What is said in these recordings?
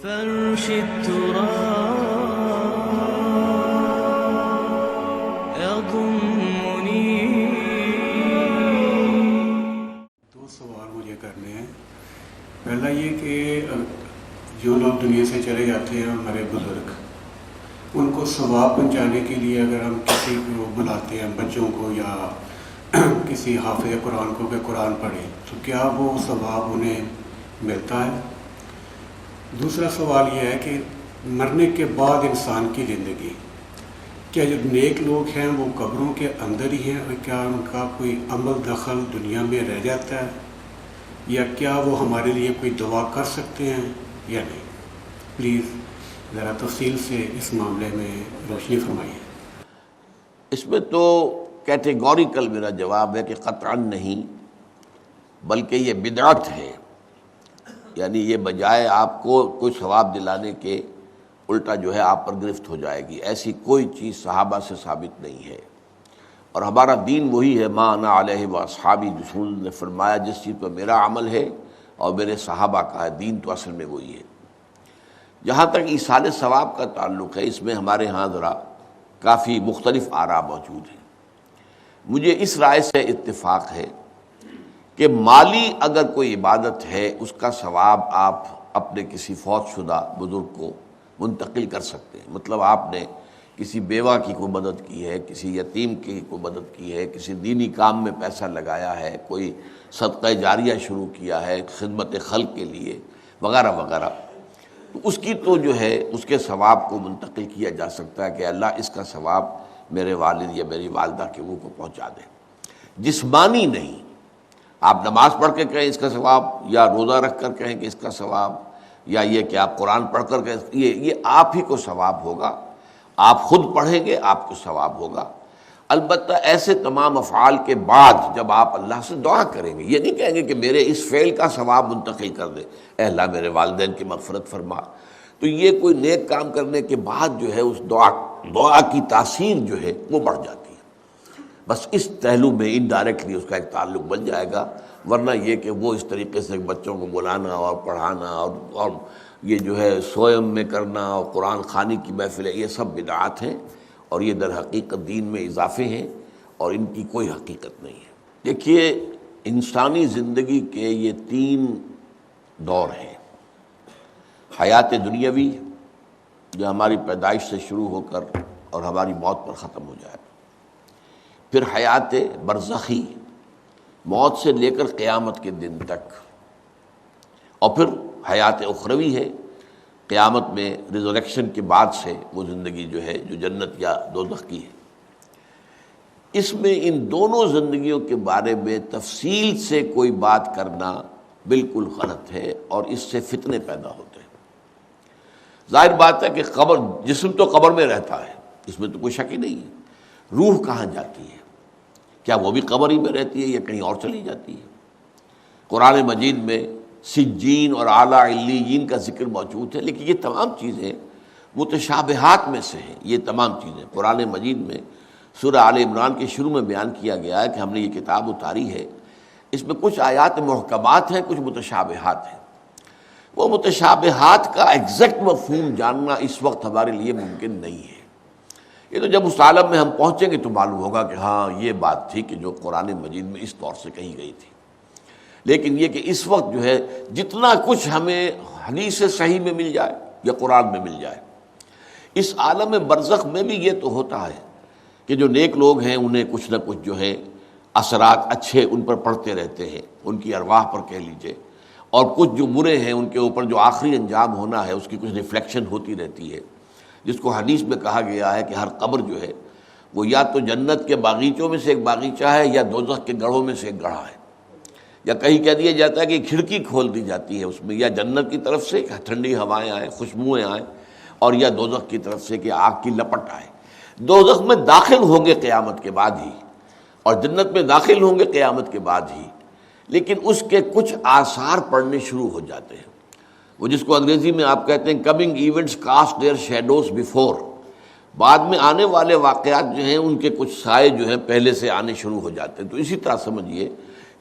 فرش التراب يضمني. دو سوال مجھے کرنے ہیں. پہلا یہ کہ جو لوگ دنیا سے چلے جاتے ہیں ہمارے بزرگ، ان کو ثواب پہنچانے کے لیے اگر ہم کسی کو بلاتے ہیں، بچوں کو یا کسی حافظ قرآن کو کہ قرآن پڑھے، تو کیا وہ ثواب انہیں ملتا ہے؟ دوسرا سوال یہ ہے کہ مرنے کے بعد انسان کی زندگی، کیا جو نیک لوگ ہیں وہ قبروں کے اندر ہی ہیں، اور کیا ان کا کوئی عمل دخل دنیا میں رہ جاتا ہے، یا کیا وہ ہمارے لیے کوئی دعا کر سکتے ہیں یا نہیں؟ پلیز ذرا تفصیل سے اس معاملے میں روشنی فرمائیے. اس میں تو کیٹیگوریکل میرا جواب ہے کہ قطعاً نہیں، بلکہ یہ بدعت ہے. یعنی یہ بجائے آپ کو کوئی ثواب دلانے کے الٹا جو ہے آپ پر گرفت ہو جائے گی. ایسی کوئی چیز صحابہ سے ثابت نہیں ہے، اور ہمارا دین وہی ہے، ما انا علیہ واصحابی. رسول نے فرمایا جس چیز پر میرا عمل ہے اور میرے صحابہ کا ہے، دین تو اصل میں وہی ہے. جہاں تک ایصال ثواب کا تعلق ہے، اس میں ہمارے ہاں ذرا کافی مختلف آراء موجود ہیں. مجھے اس رائے سے اتفاق ہے کہ مالی اگر کوئی عبادت ہے اس کا ثواب آپ اپنے کسی فوت شدہ بزرگ کو منتقل کر سکتے ہیں. مطلب آپ نے کسی بیوہ کی کوئی مدد کی ہے، کسی یتیم کی کوئی مدد کی ہے، کسی دینی کام میں پیسہ لگایا ہے، کوئی صدقہ جاریہ شروع کیا ہے خدمت خلق کے لیے وغیرہ وغیرہ، تو اس کی تو جو ہے اس کے ثواب کو منتقل کیا جا سکتا ہے کہ اللہ اس کا ثواب میرے والد یا میری والدہ کے روح کو پہنچا دے. جسمانی نہیں. آپ نماز پڑھ کے کہیں اس کا ثواب، یا روزہ رکھ کر کہیں کہ اس کا ثواب، یا یہ کہ آپ قرآن پڑھ کر کہیں، یہ آپ ہی کو ثواب ہوگا. آپ خود پڑھیں گے آپ کو ثواب ہوگا. البتہ ایسے تمام افعال کے بعد جب آپ اللہ سے دعا کریں گے، یہ نہیں کہیں گے کہ میرے اس فعل کا ثواب منتقل کر دے، اے اللہ میرے والدین کی مغفرت فرما. تو یہ کوئی نیک کام کرنے کے بعد جو ہے اس دعا کی تاثیر جو ہے وہ بڑھ جاتی ہے. بس اس پہلو میں انڈائریکٹلی اس کا ایک تعلق بن جائے گا. ورنہ یہ کہ وہ اس طریقے سے بچوں کو بلانا اور پڑھانا اور یہ جو ہے سوئم میں کرنا اور قرآن خوانی کی محفلیں، یہ سب بدعات ہیں، اور یہ در حقیقت دین میں اضافے ہیں، اور ان کی کوئی حقیقت نہیں ہے. دیکھیے، انسانی زندگی کے یہ 3 دور ہیں. حیات دنیاوی جو ہماری پیدائش سے شروع ہو کر اور ہماری موت پر ختم ہو جائے، پھر حیات برزخی موت سے لے کر قیامت کے دن تک، اور پھر حیات اخروی ہے قیامت میں ریزریکشن کے بعد سے وہ زندگی جو ہے جو جنت یا دوزخ کی ہے. اس میں ان دونوں زندگیوں کے بارے میں تفصیل سے کوئی بات کرنا بالکل غلط ہے، اور اس سے فتنے پیدا ہوتے ہیں. ظاہر بات ہے کہ قبر، جسم تو قبر میں رہتا ہے، اس میں تو کوئی شک ہی نہیں ہے. روح کہاں جاتی ہے؟ کیا وہ بھی قبر ہی میں رہتی ہے یا کہیں اور چلی جاتی ہے؟ قرآن مجید میں سجین اور اعلیٰ علیین کا ذکر موجود ہے، لیکن یہ تمام چیزیں متشابہات میں سے ہیں. یہ تمام چیزیں قرآن مجید میں سورہ آل عمران کے شروع میں بیان کیا گیا ہے کہ ہم نے یہ کتاب اتاری ہے، اس میں کچھ آیات محکمات ہیں، کچھ متشابہات ہیں. وہ متشابہات کا ایگزیکٹ مفہوم جاننا اس وقت ہمارے لیے ممکن نہیں ہے. یہ تو جب اس عالم میں ہم پہنچیں گے تو معلوم ہوگا کہ ہاں یہ بات تھی کہ جو قرآن مجید میں اس طور سے کہی گئی تھی. لیکن یہ کہ اس وقت جو ہے جتنا کچھ ہمیں حدیث صحیح میں مل جائے یا قرآن میں مل جائے، اس عالم برزخ میں بھی یہ تو ہوتا ہے کہ جو نیک لوگ ہیں انہیں کچھ نہ کچھ جو ہے اثرات اچھے ان پر پڑتے رہتے ہیں، ان کی ارواح پر کہہ لیجئے، اور کچھ جو برے ہیں ان کے اوپر جو آخری انجام ہونا ہے اس کی کچھ ریفلیکشن ہوتی رہتی ہے، جس کو حدیث میں کہا گیا ہے کہ ہر قبر جو ہے وہ یا تو جنت کے باغیچوں میں سے ایک باغیچہ ہے یا دوزخ کے گڑھوں میں سے ایک گڑھا ہے. یا کہیں کہہ دیا جاتا ہے کہ کھڑکی کھول دی جاتی ہے اس میں، یا جنت کی طرف سے ٹھنڈی ہوائیں آئیں، خوشبوئیں آئیں، اور یا دوزخ کی طرف سے کہ آگ کی لپٹ آئے. دوزخ میں داخل ہوں گے قیامت کے بعد ہی، اور جنت میں داخل ہوں گے قیامت کے بعد ہی، لیکن اس کے کچھ آثار پڑنے شروع ہو جاتے ہیں. وہ جس کو انگریزی میں آپ کہتے ہیں coming events cast their shadows before. بعد میں آنے والے واقعات جو ہیں ان کے کچھ سائے جو ہیں پہلے سے آنے شروع ہو جاتے ہیں. تو اسی طرح سمجھیے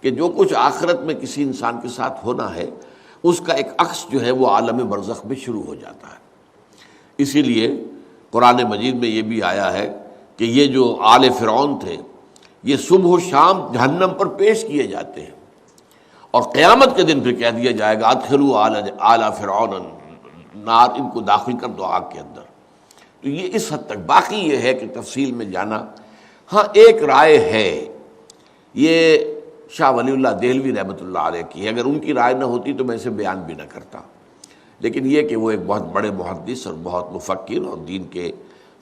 کہ جو کچھ آخرت میں کسی انسان کے ساتھ ہونا ہے اس کا ایک عکس جو ہے وہ عالم برزخ میں شروع ہو جاتا ہے۔ اسی لیے قرآن مجید میں یہ بھی آیا ہے کہ یہ جو آل فرعون تھے یہ صبح و شام جہنم پر پیش کیے جاتے ہیں، اور قیامت کے دن پھر کہہ دیا جائے گا ادخلوا آل فرعون النار، ان کو داخل کر دو آگ کے اندر۔ تو یہ اس حد تک، باقی یہ ہے کہ تفصیل میں جانا، ہاں ایک رائے ہے، یہ شاہ ولی اللہ دہلوی رحمۃ اللہ علیہ کی ہے، اگر ان کی رائے نہ ہوتی تو میں اسے بیان بھی نہ کرتا، لیکن یہ کہ وہ ایک بہت بڑے محدث اور بہت مفکر اور دین کے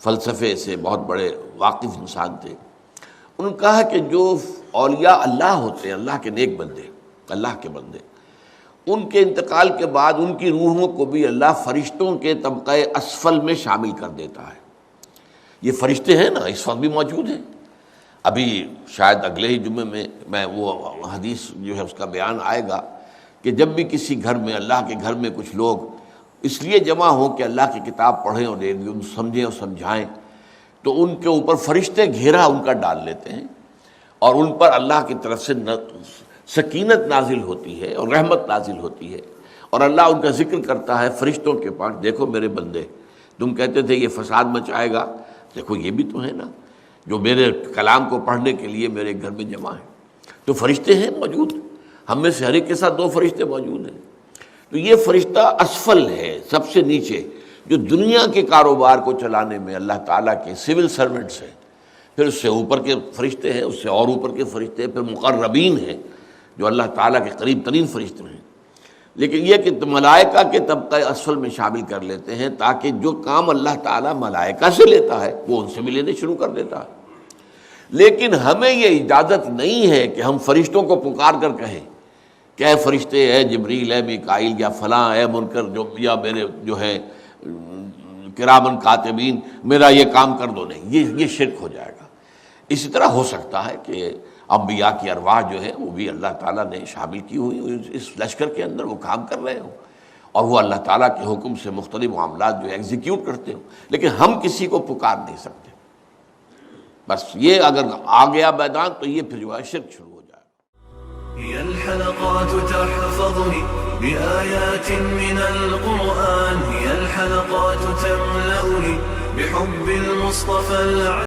فلسفے سے بہت بڑے واقف انسان تھے۔ انہوں نے کہا کہ جو اولیاء اللہ ہوتے ہیں، اللہ کے نیک بندے، اللہ کے بندے، ان کے انتقال کے بعد ان کی روحوں کو بھی اللہ فرشتوں کے طبقہ اسفل میں شامل کر دیتا ہے۔ یہ فرشتے ہیں نا، اس وقت بھی موجود ہیں۔ ابھی شاید اگلے ہی جمعے میں وہ حدیث جو ہے اس کا بیان آئے گا کہ جب بھی کسی گھر میں، اللہ کے گھر میں کچھ لوگ اس لیے جمع ہوں کہ اللہ کی کتاب پڑھیں اور سمجھیں اور سمجھائیں، تو ان کے اوپر فرشتے گھیرا ان کا ڈال لیتے ہیں، اور ان پر اللہ کی طرف سے سکینت نازل ہوتی ہے اور رحمت نازل ہوتی ہے، اور اللہ ان کا ذکر کرتا ہے فرشتوں کے پاس، دیکھو میرے بندے، تم کہتے تھے یہ فساد مچائے گا، دیکھو یہ بھی تو ہے نا جو میرے کلام کو پڑھنے کے لیے میرے گھر میں جمع ہیں۔ تو فرشتے ہیں موجود، ہم میں سے ہر ایک کے ساتھ 2 فرشتے موجود ہیں۔ تو یہ فرشتہ اسفل ہے، سب سے نیچے، جو دنیا کے کاروبار کو چلانے میں اللہ تعالیٰ کے سول سرونٹس ہیں، پھر اس سے اوپر کے فرشتے ہیں، اس سے اور اوپر کے فرشتے ہیں، پھر مقربین ہیں جو اللہ تعالیٰ کے قریب ترین فرشتے ہیں۔ لیکن یہ کہ ملائکہ کے طبقہ اسفل میں شامل کر لیتے ہیں تاکہ جو کام اللہ تعالیٰ ملائکہ سے لیتا ہے وہ ان سے بھی لینے شروع کر دیتا ہے۔ لیکن ہمیں یہ اجازت نہیں ہے کہ ہم فرشتوں کو پکار کر کہیں کہ اے فرشتے، اے جبریل، اے میکائیل، یا فلاں، اے منکر، جو یا میرے جو ہے کرامن کاتبین، میرا یہ کام کر دو۔ نہیں، یہ شرک ہو جائے گا۔ اسی طرح ہو سکتا ہے کہ انبیاء کی ارواح جو ہے وہ بھی اللہ تعالیٰ نے شامل کی ہوئی اس لشکر کے اندر، وہ کام کر رہے ہوں اور وہ اللہ تعالیٰ کے حکم سے مختلف معاملات جو ایگزیکیوٹ کرتے ہوں، لیکن ہم کسی کو پکار نہیں سکتے۔ بس یہ اگر آ گیا میدان تو یہ پھر جو ہے شرک شروع ہو جائے گا۔ هي الحلقات تحفظني بآيات من القرآن، هي الحلقات تملأني بحب المصطفى